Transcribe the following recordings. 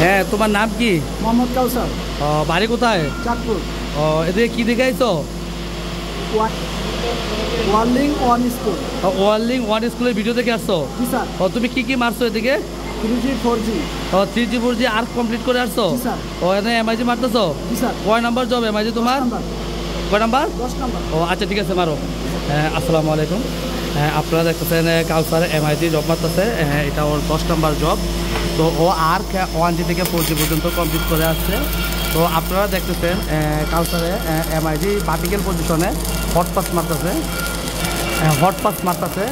হ্যাঁ, তোমার নাম কি? মোহাম্মদ কাউসার। বাড়ি কোথায়? চাঁদপুর। এদিকে কি দেখাইছো? ওয়ার্লিং ওয়ান স্কুল। ওয়ার্লিং ওয়ান স্কুলের ভিডিও দেখে আসছো? জি স্যার। তুমি কি মারছো এদিকে? 3G 4G। 3G 4G আর কমপ্লিট করে আসছো? জি স্যার। এখানে এমআইজি মারতেছো? জি স্যার। কয় নাম্বার জব এমআইজি তোমার? কয় নাম্বার? 10 নাম্বার। আচ্ছা, ঠিক আছে, মারো। আসসালামু আলাইকুম। আপনারা দেখতেছেন কাউসার এমআইজি জব মারতেছে। এটা ওর 10 নাম্বার জব। তো ও আর 1G থেকে 4G পর্যন্ত কমপ্লিট করে আসছে। তো আপনারা দেখতেছেন কাউসারে এমআইজি ভার্টিক্যাল পজিশনে হট পাস মারতেছে।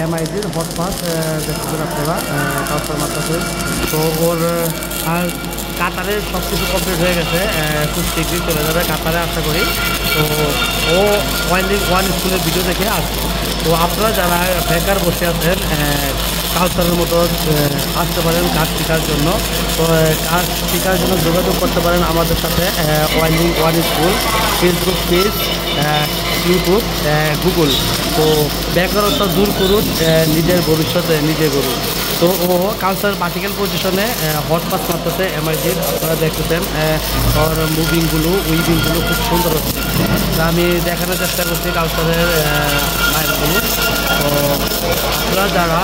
এমআইজির হট পাস দেখতেছেন আপনারা, কাউসার মারতেছে। তো ওর আর কাতারে সব কিছু কমপ্লিট হয়ে গেছে, খুব শীঘ্রই চলে যাবে কাতারে আশা করি। তো ও ওয়ার্লিং ওয়ান স্কুলের ভিডিও দেখে আসছে। তো আপনারা যারা বেকার বসে আছেন, কাউসারের মতো আসতে পারেন কাজ শেখার জন্য। তো কাজ শেখার জন্য যোগাযোগ করতে পারেন আমাদের সাথে। ওয়ার্লিং one school Facebook page, YouTube, Google. তো বেকারত্ব দূর করুন, নিজের ভবিষ্যতে নিজে করুন। তো ও কাউসার ভার্টিক্যাল পজিশনে হট পাস মারতেছে এমআইজির। আপনারা দেখতেছেন ওর মুভিংগুলো, উইভিংগুলো খুব সুন্দর হচ্ছে। তো আমি দেখানোর চেষ্টা করছি কাউসারের লাইনগুলো। তো আপনারা যারা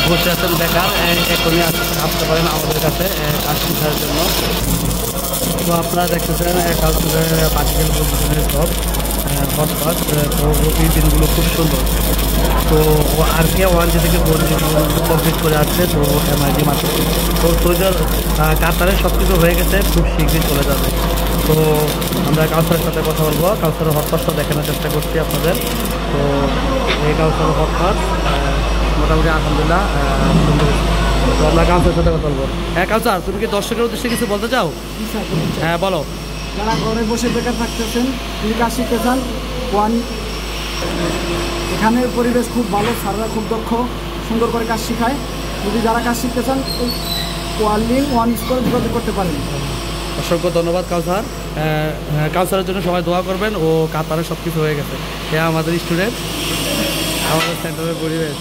বসে আছেন বেকার, এখনই আসতে পারেন আমাদের কাছে কাজ শেখার জন্য। তো আপনারা দেখতেছেন কাউসারের ভার্টিক্যাল পজিশনের জব হট পাস। তো এই দিনগুলো খুব সুন্দর। তো আর কে 1G থেকে 4G কমপ্লিট করে আসছে। তো এমআইজি মাত্র তো সোজার কাতারে সব কিছু হয়ে গেছে, খুব শীঘ্রই চলে যাবে। তো আমরা কাউসারের সাথে কথা বলবো, কাউসারের হট পাসটা দেখানোর চেষ্টা করছি আপনাদের। তো এই কাউসারের হট পাস মোটামুটি আলহামদুলিল্লাহ সুন্দর। তো আমরা কাউসারের সাথে কথা বলবো। হ্যাঁ কাউসার, তুমি কি দর্শকের উদ্দেশ্যে কিছু বলতে চাও? হ্যাঁ বলো। যারা ঘরে বসে বেকার থাকতেছেন, যদি কাজ শিখতে চান, এখানের পরিবেশ খুব ভালো, স্যাররা খুব দক্ষ, সুন্দর করে কাজ শেখায়। যদি যারা কাজ শিখতে চান, ওয়ার্লিং ওয়ান স্কুলে যোগাযোগ করতে পারেন। অসংখ্য ধন্যবাদ কাউসার। কাউসারের জন্য সবাই দোয়া করবেন। ও কাতারে সব কিছু হয়ে গেছে। আমাদের স্টুডেন্ট, আমাদের সেন্টারের পরিবেশ।